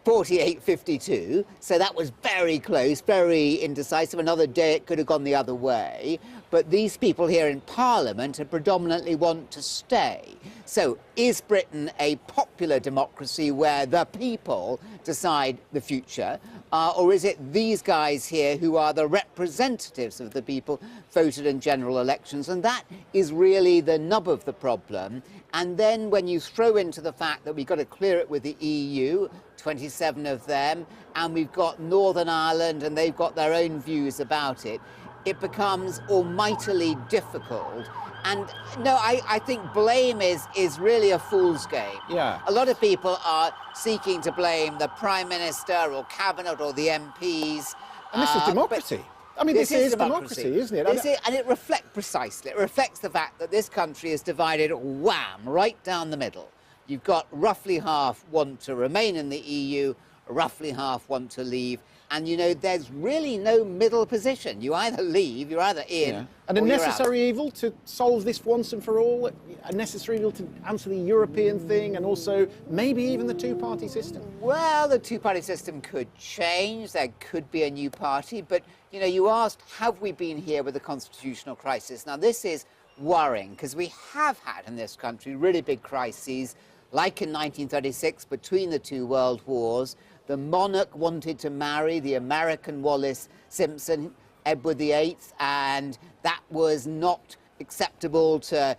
48-52, so that was very close, very indecisive. Another day it could have gone the other way. But these people here in Parliament predominantly want to stay. So is Britain a popular democracy where the people decide the future? Or is it these guys here who are the representatives of the people voted in general elections? And that is really the nub of the problem. And then when you throw into the fact that we've got to clear it with the EU, 27 of them, and we've got Northern Ireland and they've got their own views about it, it becomes almightily difficult. And no, I think blame is really a fool's game. Yeah. A lot of people are seeking to blame the Prime Minister or Cabinet or the MPs. And this is democracy. I mean, this is democracy, isn't it? And it reflects the fact that this country is divided wham, right down the middle. You've got roughly half want to remain in the EU, roughly half want to leave. And, you know, there's really no middle position. You either leave, you're either in, And a or you're out. necessary evil to solve this once and for all? A necessary evil to answer the European thing and also maybe even the two-party system? Well, the two-party system could change. There could be a new party. But, you know, you asked, have we been here with a constitutional crisis? Now, this is worrying because we have had in this country really big crises, like in 1936 between the two world wars. The monarch wanted to marry the American Wallis Simpson, Edward VIII, and that was not acceptable to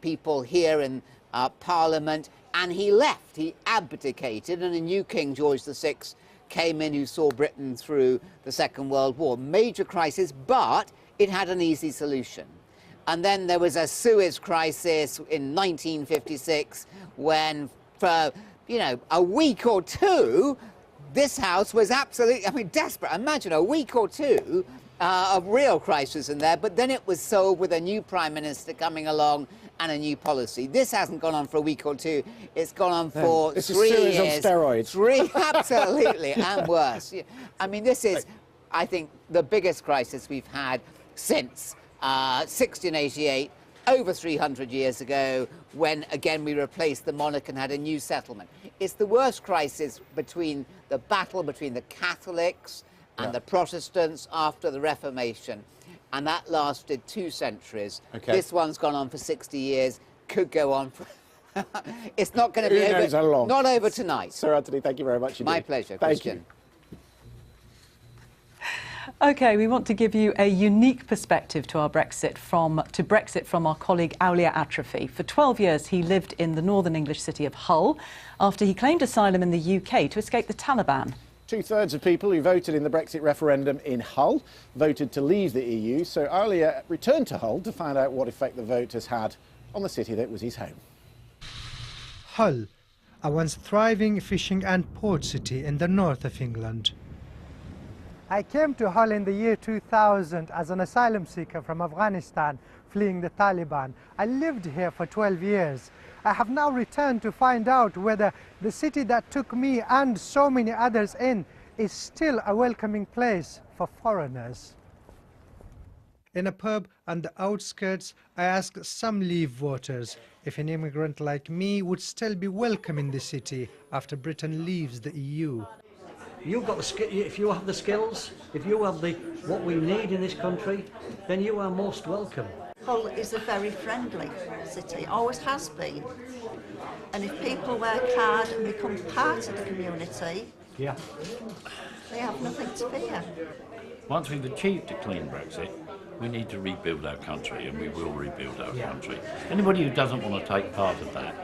people here in Parliament, and he left. He abdicated, and a new King, George VI, came in, who saw Britain through the Second World War. Major crisis, but it had an easy solution. And then there was a Suez crisis in 1956 when, for, you know, a week or two, this house was absolutely, I mean, desperate. Imagine a week or two of real crisis in there, but then it was solved with a new Prime Minister coming along and a new policy. This hasn't gone on for a week or two. It's gone on for 3 years. On steroids. Absolutely, and worse. I mean, this is, I think, the biggest crisis we've had since 1688, over 300 years ago, when again we replaced the monarch and had a new settlement. It's the worst crisis between the battle between the Catholics and the Protestants after the Reformation, and that lasted 2 centuries. Okay. This one's gone on for 60 years, could go on for... It's not going to be over, how long. not over tonight. Sir Anthony, thank you very much indeed. My pleasure, Thank Christian. OK, we want to give you a unique perspective to Brexit from our colleague Aulia Atrafi. For 12 years, he lived in the northern English city of Hull after he claimed asylum in the UK to escape the Taliban. 2/3 of people who voted in the Brexit referendum in Hull voted to leave the EU, so Aulia returned to Hull to find out what effect the vote has had on the city that was his home. Hull, a once thriving fishing and port city in the north of England. I came to Hull in the year 2000 as an asylum seeker from Afghanistan, fleeing the Taliban. I lived here for 12 years. I have now returned to find out whether the city that took me and so many others in is still a welcoming place for foreigners. In a pub on the outskirts, I asked some Leave voters if an immigrant like me would still be welcome in the city after Britain leaves the EU. You've got the if you have the skills, if you have what we need in this country, then you are most welcome. Hull is a very friendly city, always has been. And if people work hard and become part of the community, they have nothing to fear. Once we've achieved a clean Brexit, we need to rebuild our country, and we will rebuild our country. Anybody who doesn't want to take part of that,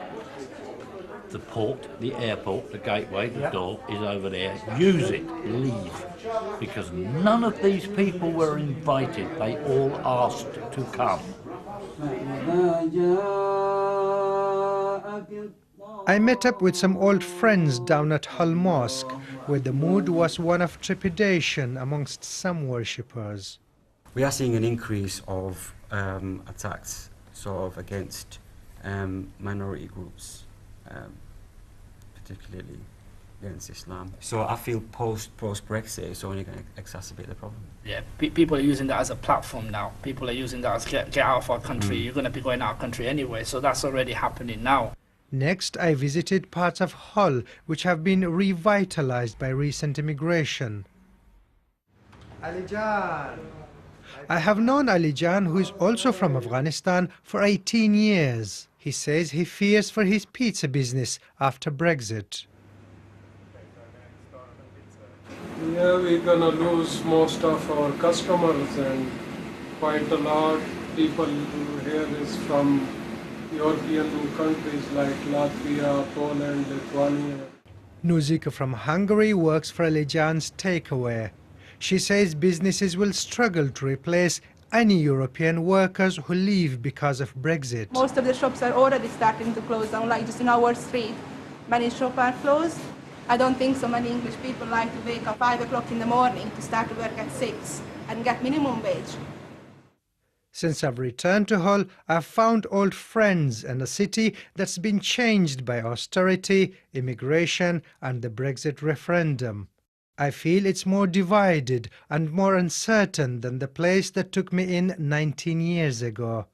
the port, the airport, the gateway, the door is over there. Use it, leave. Because none of these people were invited. They all asked to come. I met up with some old friends down at Hull Mosque, where the mood was one of trepidation amongst some worshippers. We are seeing an increase of attacks sort of against minority groups. Particularly against Islam. So I feel post-Brexit it's only going to exacerbate the problem. Yeah, people are using that as a platform now. People are using that as get out of our country. You're going to be going out of country anyway, so that's already happening now. Next, I visited parts of Hull which have been revitalized by recent immigration. Alijan. I have known Alijan, who is also from Afghanistan, for 18 years. He says he fears for his pizza business after Brexit. Yeah, we're gonna lose most of our customers, and quite a lot people here is from European countries like Latvia, Poland, Lithuania. Nuzika from Hungary works for Alijan's takeaway. She says businesses will struggle to replace any European workers who leave because of Brexit. Most of the shops are already starting to close down, like just in our street. Many shops are closed. I don't think so many English people like to wake up 5 o'clock in the morning to start to work at 6 and get minimum wage. Since I've returned to Hull, I've found old friends and a city that's been changed by austerity, immigration and the Brexit referendum. I feel it's more divided and more uncertain than the place that took me in 19 years ago.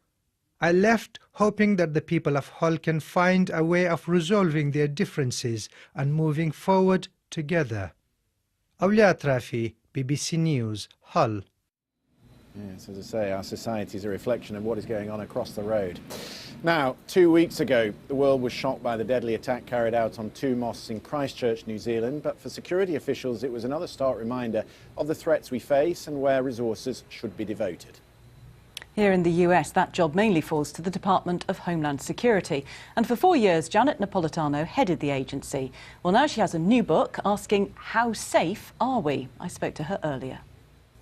I left hoping that the people of Hull can find a way of resolving their differences and moving forward together. Awliya Trafi, BBC News, Hull. Yes, as I say, our society is a reflection of what is going on across the road. Now, 2 weeks ago, the world was shocked by the deadly attack carried out on 2 mosques in Christchurch, New Zealand, but for security officials it was another stark reminder of the threats we face and where resources should be devoted. Here in the US, that job mainly falls to the Department of Homeland Security. And for 4 years, Janet Napolitano headed the agency. Well, now she has a new book asking, how safe are we? I spoke to her earlier.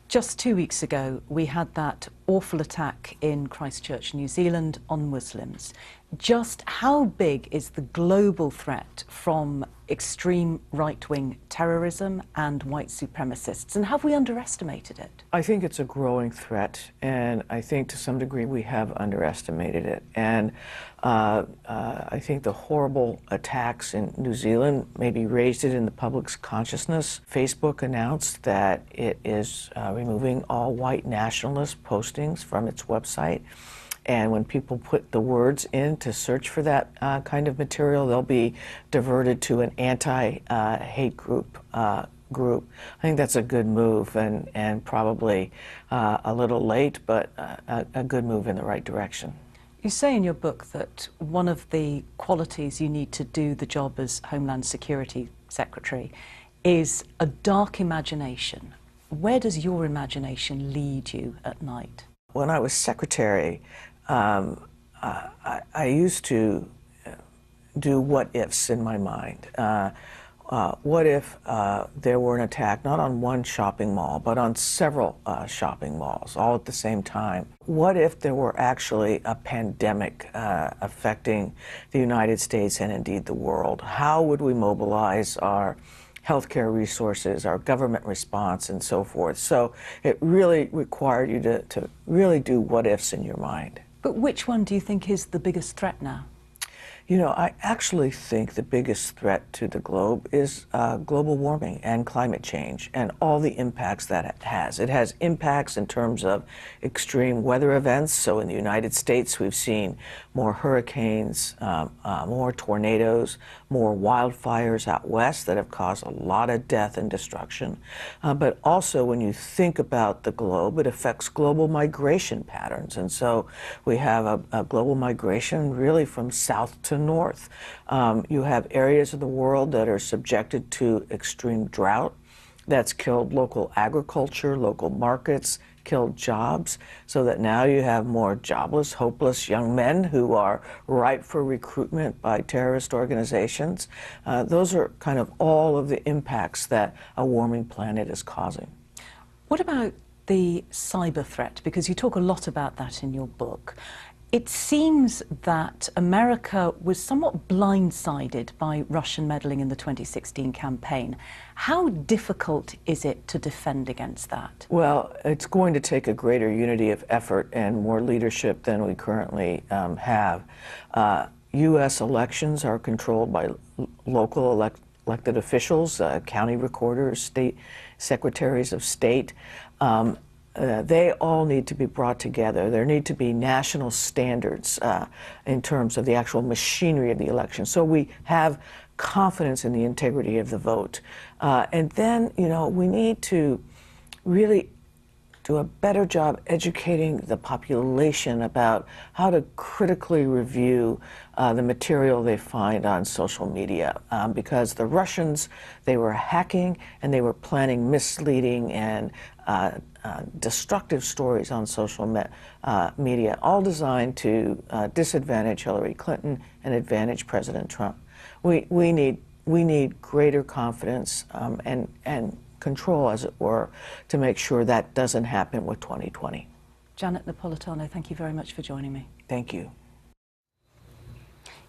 Just 2 weeks ago, we had that awful attack in Christchurch, New Zealand, on Muslims. Just how big is the global threat from extreme right-wing terrorism and white supremacists, and have we underestimated it? I think it's a growing threat, and I think to some degree we have underestimated it. And I think the horrible attacks in New Zealand maybe raised it in the public's consciousness. Facebook announced that it is removing all white nationalist postings from its website. And when people put the words in to search for that kind of material, they'll be diverted to an anti-hate group. I think that's a good move, and probably a little late, but a good move in the right direction. You say in your book that one of the qualities you need to do the job as Homeland Security Secretary is a dark imagination. Where does your imagination lead you at night? When I was secretary, I used to do what-ifs in my mind. What if there were an attack not on one shopping mall, but on several shopping malls, all at the same time? What if there were actually a pandemic affecting the United States and indeed the world? How would we mobilize our healthcare resources, our government response, and so forth? So it really required you to really do what-ifs in your mind. But which one do you think is the biggest threat now? You know, I actually think the biggest threat to the globe is global warming and climate change and all the impacts that it has. It has impacts in terms of extreme weather events. So in the United States, we've seen more hurricanes, more tornadoes, more wildfires out west that have caused a lot of death and destruction. But also when you think about the globe, it affects global migration patterns. And so we have a global migration really from south to north. You have areas of the world that are subjected to extreme drought that's killed local agriculture, local markets, killed jobs, so that now you have more jobless, hopeless young men who are ripe for recruitment by terrorist organizations. Those are kind of all of the impacts that a warming planet is causing. What about the cyber threat? Because you talk a lot about that in your book. It seems that America was somewhat blindsided by Russian meddling in the 2016 campaign. How difficult is it to defend against that? Well, it's going to take a greater unity of effort and more leadership than we currently have. U.S. elections are controlled by local elected officials, county recorders, state secretaries of state. They all need to be brought together. There need to be national standards in terms of the actual machinery of the election, so we have confidence in the integrity of the vote. And then, you know, we need to really do a better job educating the population about how to critically review the material they find on social media. Because the Russians, they were hacking and they were planning misleading and destructive stories on social media, all designed to disadvantage Hillary Clinton and advantage President Trump. We need greater confidence and control, as it were, to make sure that doesn't happen with 2020. Janet Napolitano, thank you very much for joining me. Thank you.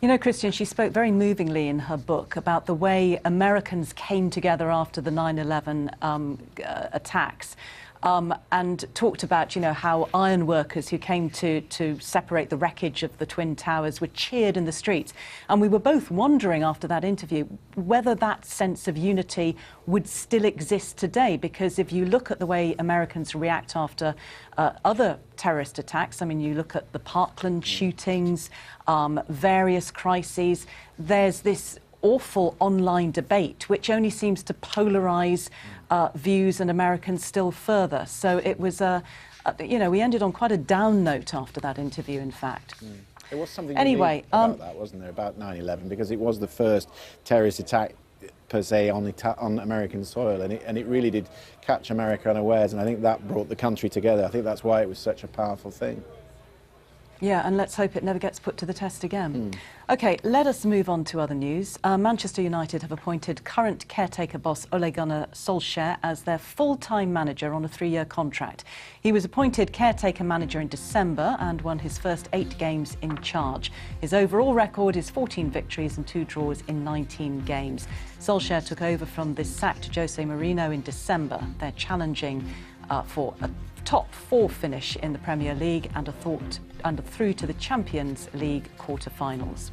You know, Christian, she spoke very movingly in her book about the way Americans came together after the 9/11 attacks. and talked about, how iron workers who came to separate the wreckage of the Twin Towers were cheered in the streets. And we were both wondering after that interview whether that sense of unity would still exist today, because if you look at the way Americans react after other terrorist attacks, I mean, you look at the Parkland shootings, various crises, there's this awful online debate which only seems to polarize views and Americans still further. So it was we ended on quite a down note after that interview, in fact. There was something anyway about that, wasn't there, about 9/11, because it was the first terrorist attack per se on American soil, and it really did catch America unawares, and I think that brought the country together. I think that's why it was such a powerful thing. Yeah, and let's hope it never gets put to the test again. OK, let us move on to other news. Manchester United have appointed current caretaker boss Ole Gunnar Solskjaer as their full-time manager on a 3-year contract. He was appointed caretaker manager in December and won his first 8 games in charge. His overall record is 14 victories and 2 draws in 19 games. Solskjaer took over from the sacked Jose Mourinho in December. They're challenging for a top 4 finish in the Premier League and through to the Champions League quarter-finals.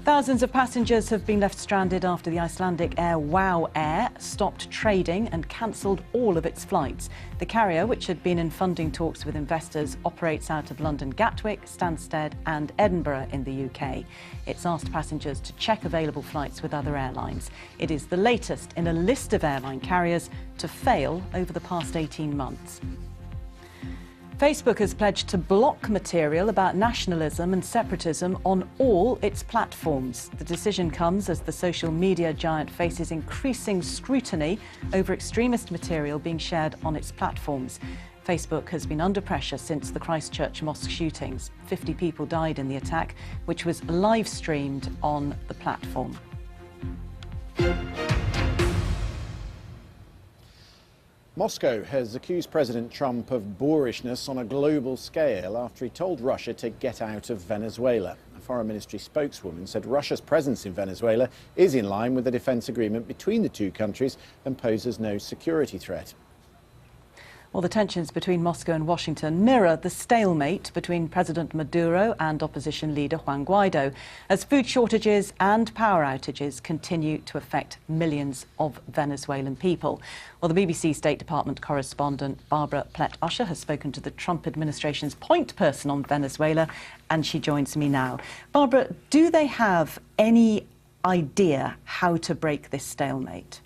Thousands of passengers have been left stranded after the Icelandic air WOW Air stopped trading and cancelled all of its flights. The carrier, which had been in funding talks with investors, operates out of London Gatwick, Stansted and Edinburgh in the UK. It's asked passengers to check available flights with other airlines. It is the latest in a list of airline carriers to fail over the past 18 months. Facebook has pledged to block material about nationalism and separatism on all its platforms. The decision comes as the social media giant faces increasing scrutiny over extremist material being shared on its platforms. Facebook has been under pressure since the Christchurch mosque shootings. 50 people died in the attack, which was live-streamed on the platform. Moscow has accused President Trump of boorishness on a global scale after he told Russia to get out of Venezuela. A Foreign Ministry spokeswoman said Russia's presence in Venezuela is in line with the defence agreement between the two countries and poses no security threat. Well, the tensions between Moscow and Washington mirror the stalemate between President Maduro and opposition leader Juan Guaido, as food shortages and power outages continue to affect millions of Venezuelan people. Well, the BBC State Department correspondent Barbara Plett-Usher has spoken to the Trump administration's point person on Venezuela, and she joins me now. Barbara, do they have any idea how to break this stalemate?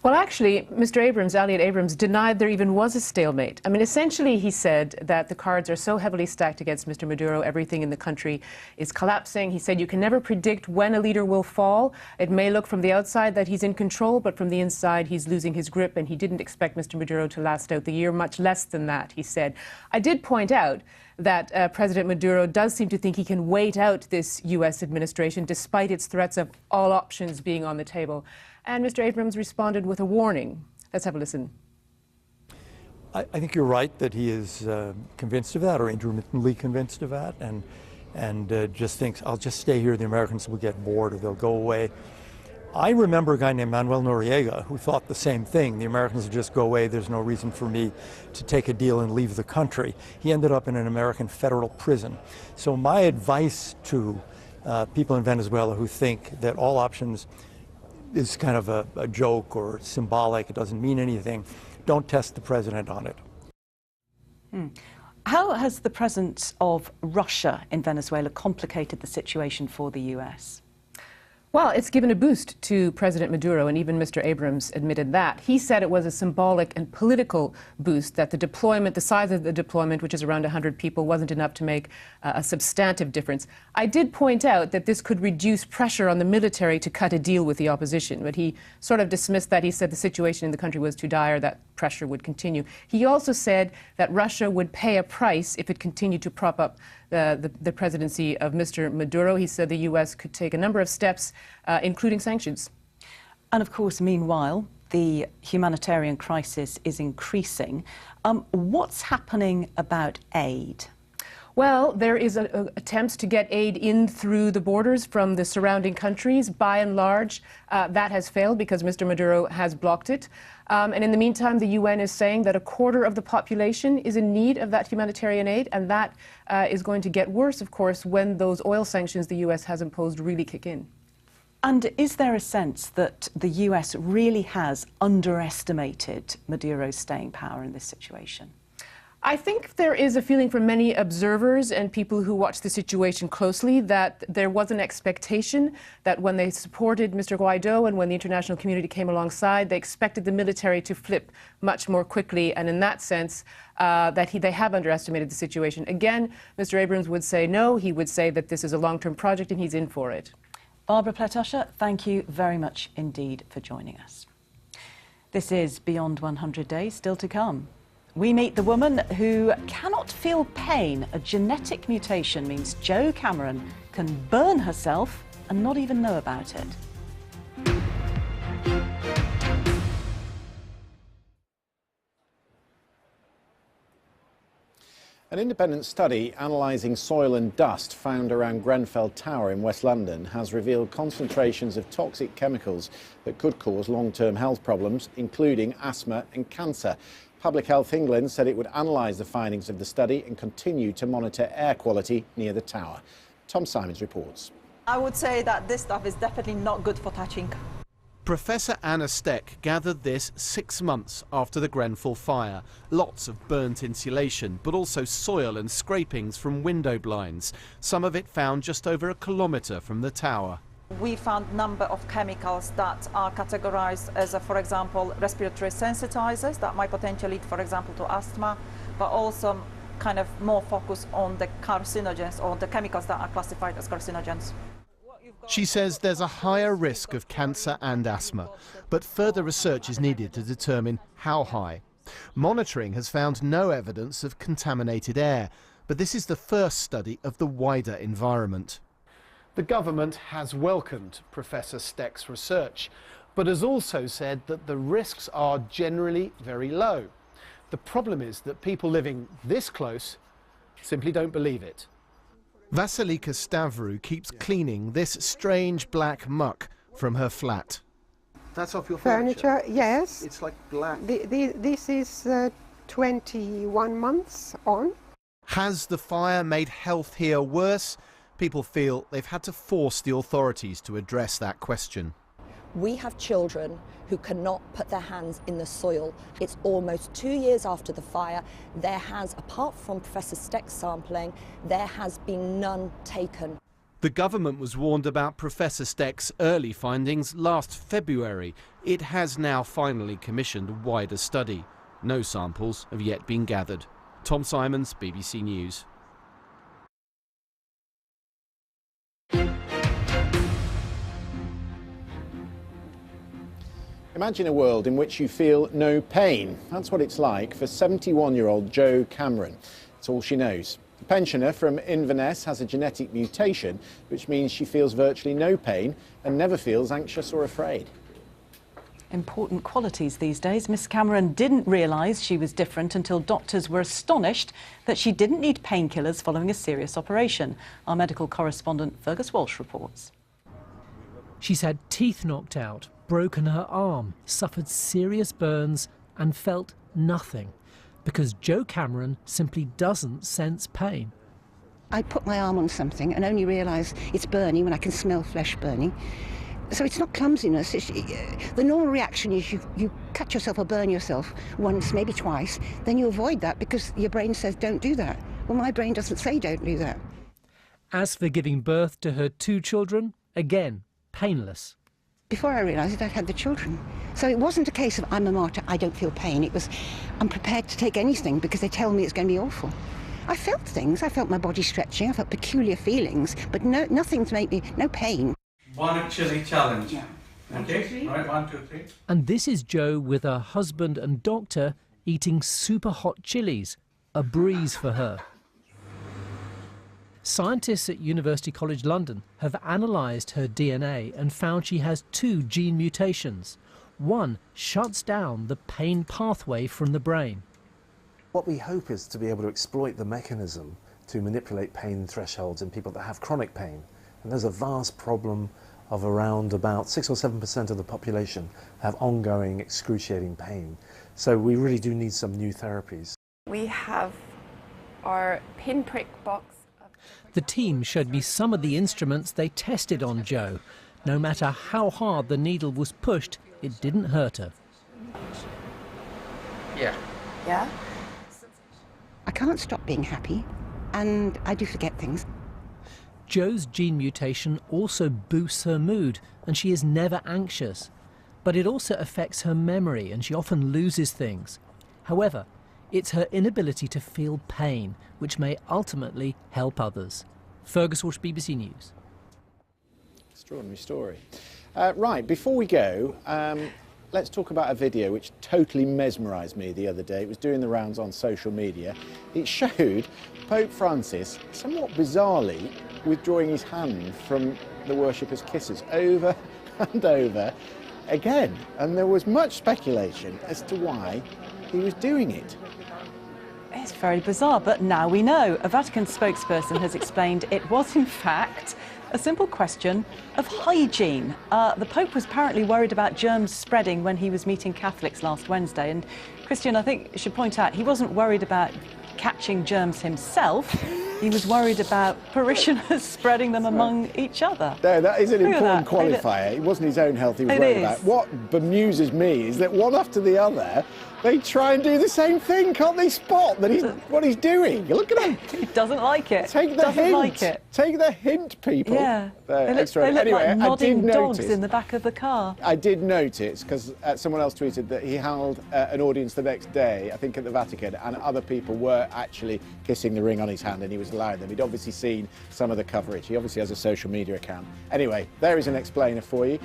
Well, actually, Mr. Abrams, Elliot Abrams, denied there even was a stalemate. I mean, essentially, he said that the cards are so heavily stacked against Mr. Maduro, everything in the country is collapsing. He said you can never predict when a leader will fall. It may look from the outside that he's in control, but from the inside, he's losing his grip, and he didn't expect Mr. Maduro to last out the year, much less than that, he said. I did point out that President Maduro does seem to think he can wait out this U.S. administration, despite its threats of all options being on the table. And Mr. Abrams responded with a warning. Let's have a listen. I think you're right that he is convinced of that, or intermittently convinced of that, and just thinks, I'll just stay here, the Americans will get bored or they'll go away. I remember a guy named Manuel Noriega who thought the same thing. The Americans will just go away, there's no reason for me to take a deal and leave the country. He ended up in an American federal prison. So my advice to people in Venezuela who think that all options is kind of a joke or symbolic, it doesn't mean anything, don't test the president on it. How has the presence of Russia in Venezuela complicated the situation for the US? Well, it's given a boost to President Maduro, and even Mr. Abrams admitted that. He said it was a symbolic and political boost, that the deployment, the size of the deployment, which is around 100 people, wasn't enough to make a substantive difference. I did point out that this could reduce pressure on the military to cut a deal with the opposition, but he sort of dismissed that. He said the situation in the country was too dire, that pressure would continue. He also said that Russia would pay a price if it continued to prop up the presidency of Mr. Maduro. He said the U.S. could take a number of steps, including sanctions. And of course, meanwhile, the humanitarian crisis is increasing. What's happening about aid? Well, there is attempts to get aid in through the borders from the surrounding countries. By and large, that has failed because Mr. Maduro has blocked it. And in the meantime, the UN is saying that a quarter of the population is in need of that humanitarian aid, and that is going to get worse, of course, when those oil sanctions the US has imposed really kick in. And is there a sense that the US really has underestimated Maduro's staying power in this situation? I think there is a feeling from many observers and people who watch the situation closely that there was an expectation that when they supported Mr. Guaido and when the international community came alongside, they expected the military to flip much more quickly, and in that sense, they have underestimated the situation. Again, Mr. Abrams would say no. He would say that this is a long-term project and he's in for it. Barbara Pletascia, thank you very much indeed for joining us. This is Beyond 100 Days, still to come. We meet the woman who cannot feel pain. A genetic mutation means Jo Cameron can burn herself and not even know about it. An independent study analysing soil and dust found around Grenfell Tower in West London has revealed concentrations of toxic chemicals that could cause long-term health problems, including asthma and cancer. Public Health England said it would analyse the findings of the study and continue to monitor air quality near the tower. Tom Simons reports. I would say that this stuff is definitely not good for touching. Professor Anna Steck gathered this 6 months after the Grenfell fire. Lots of burnt insulation, but also soil and scrapings from window blinds. Some of it found just over a kilometre from the tower. We found a number of chemicals that are categorized as, for example, respiratory sensitizers that might potentially lead, for example, to asthma, but also kind of more focus on the carcinogens or the chemicals that are classified as carcinogens. She says there's a higher risk of cancer and asthma, but further research is needed to determine how high. Monitoring has found no evidence of contaminated air, but this is the first study of the wider environment. The government has welcomed Professor Steck's research, but has also said that the risks are generally very low. The problem is that people living this close simply don't believe it. Vasilika Stavru keeps cleaning this strange black muck from her flat. That's off your furniture? Yes. It's like black. This is 21 months on. Has the fire made health here worse? People feel they've had to force the authorities to address that question. We have children who cannot put their hands in the soil. It's almost 2 years after the fire. There has, apart from Professor Steck's sampling, there has been none taken. The government was warned about Professor Steck's early findings last February. It has now finally commissioned a wider study. No samples have yet been gathered. Tom Simons, BBC News. Imagine a world in which you feel no pain. That's what it's like for 71-year-old Jo Cameron. It's all she knows. The pensioner from Inverness has a genetic mutation, which means she feels virtually no pain and never feels anxious or afraid. Important qualities these days. Miss Cameron didn't realise she was different until doctors were astonished that she didn't need painkillers following a serious operation. Our medical correspondent Fergus Walsh reports. She's had teeth knocked out, broken her arm, suffered serious burns and felt nothing because Jo Cameron simply doesn't sense pain. I put my arm on something and only realise it's burning when I can smell flesh burning. So it's not clumsiness. The normal reaction is you cut yourself or burn yourself once, maybe twice, then you avoid that because your brain says don't do that. Well, my brain doesn't say don't do that. As for giving birth to her 2 children, again, painless. Before I realised it, I'd had the children. So it wasn't a case of I'm a martyr, I don't feel pain. It was I'm prepared to take anything because they tell me it's going to be awful. I felt things. I felt my body stretching. I felt peculiar feelings, but nothing to make me, no pain. 1 chili challenge. Yeah. Okay, all right, 1, 2, 3. And this is Jo with her husband and doctor eating super hot chilies, a breeze for her. Scientists at University College London have analysed her DNA and found she has 2 gene mutations. One shuts down the pain pathway from the brain. What we hope is to be able to exploit the mechanism to manipulate pain thresholds in people that have chronic pain. And there's a vast problem of around about 6 or 7% of the population have ongoing excruciating pain. So we really do need some new therapies. We have our pinprick box. The team showed me some of the instruments they tested on Jo. No matter how hard the needle was pushed, it didn't hurt her. Yeah. Yeah? I can't stop being happy, and I do forget things. Jo's gene mutation also boosts her mood, and she is never anxious. But it also affects her memory, and she often loses things. However, it's her inability to feel pain which may ultimately help others. Fergus Walsh, BBC News. Extraordinary story. Right, before we go, let's talk about a video which totally mesmerised me the other day. It was doing the rounds on social media. It showed Pope Francis, somewhat bizarrely, withdrawing his hand from the worshippers' kisses over and over again. And there was much speculation as to why he was doing it. It's very bizarre, but now we know. A Vatican spokesperson has explained it was, in fact, a simple question of hygiene. The Pope was apparently worried about germs spreading when he was meeting Catholics last Wednesday. And Christian, I think I should point out, he wasn't worried about catching germs himself. He was worried about parishioners spreading them among each other. No, that is an important qualifier. It wasn't his own health he was worried about. What bemuses me is that one after the other, they try and do the same thing. Can't they spot that what he's doing? Look at him. He doesn't like it. Take the hint. Take the hint, people. Yeah. They look anyway, like nodding I did dogs notice, in the back of the car. I did notice, because someone else tweeted that he held an audience the next day, I think at the Vatican, and other people were actually kissing the ring on his hand and he was allowing them. He'd obviously seen some of the coverage. He obviously has a social media account. Anyway, there is an explainer for you.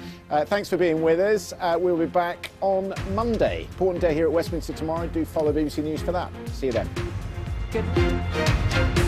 Thanks for being with us. We'll be back on Monday. Important day here at Westminster tomorrow. Do follow BBC News for that. See you then. Good.